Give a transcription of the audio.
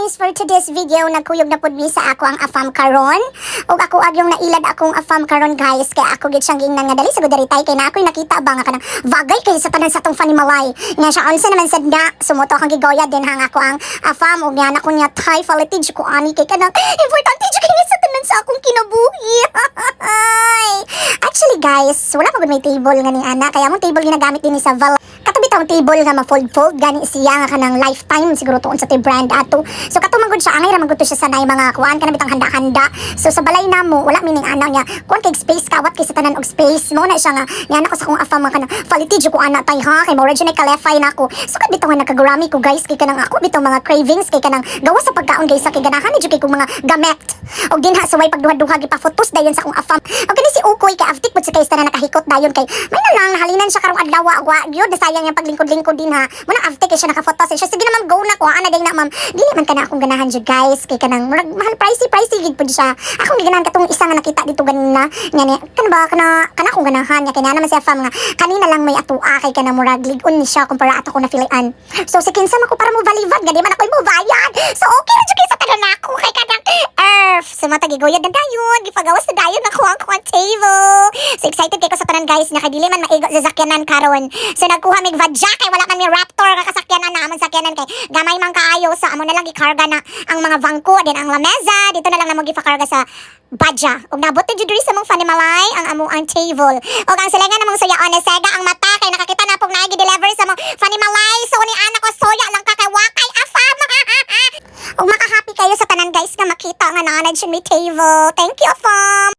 guys, for today's video, nagkuyog na pud mi sa ako ang afam karon. Ug ako agyong nailad akong afam karon guys, kaya ako gid siyang gingnan nga dali sa gudaritay kay na ako'y nakita ba nga kanang vagay kay sa tanan sa tong Fanimalay. Nga siya unsa naman sad na sumuto akong gigoya din hang ako ang afam ug nga ko niya Thai falitage ko ani kay kanang importante jud kini sa tanan sa akong kinabuhi. Actually guys, wala pa gud may table nga ning ana kaya among table ginagamit din sa Val. Katabi tawong table nga ma-fold-fold gani siya nga kanang lifetime siguro tuon sa brand ato. So katumang gud siya angay ra man gud to siya sanay mga kuan kana bitang handa-handa. So sa balay namo wala mining ana niya. Kuan kay space kawat kay sa tanan og space. Mao na siya nga niya ko sa akong afam kanang falitage ko ana tay ha kay mo original kalefay nako. So kad bitaw nga nagkagurami ko guys kay kanang ako bitaw mga cravings kay kanang gawa sa pagkaon guys sa kay ganahan jud kay kong mga gamet. Og dinha suway pagduha-duha gipa-photos dayon sa akong afam. Og kini si Ukoy kay aftik pud sa kay tanan nakahikot dayon kay may na lang halinan siya karong adlaw wa gyud sayang yung paglingkod-lingkod din ha. Muna after kay siya naka-photos siya sige na ma'am go na ko ana day na ma'am. Dili man kana akong ganahan jud guys kay kanang murag mahal pricey gid pud siya. Akong giganahan katong isa nga nakita dito ganina. Nya ni kana ba kana akong ganahan nya kay na naman siya fam nga kanina lang may atua kay kana murag lig-on ni siya kumpara ato ko na filian. So si kinsa man ko para mo balivad gadi man ako'y mo bayad. So okay ra jud kay sa tanan nako kay kanang earth. So matagigoyad na dayon gipagawas na dayon ako ang table. So excited kay ko sa tanan guys nya kay dili man maigo sa sakyanan karon. So nagkuha mig vadya kay wala man mi Raptor nga kasakyanan na amon sakyanan kay gamay man kaayo sa amo na lang gikarga na ang mga bangko din ang lamesa dito na lang namo gipakarga sa badya. Og nabot na jud diri sa mong Fanimalay ang among ang table. Og ang silingan namong suyaon na sega ang mata kay nakakita na pog naigi deliver sa mong Fanimalay. So ni anak ko soya lang ka kay wakay afam. Og makahappy kayo sa tanan guys nga makita nga naanad siya may table. Thank you afam.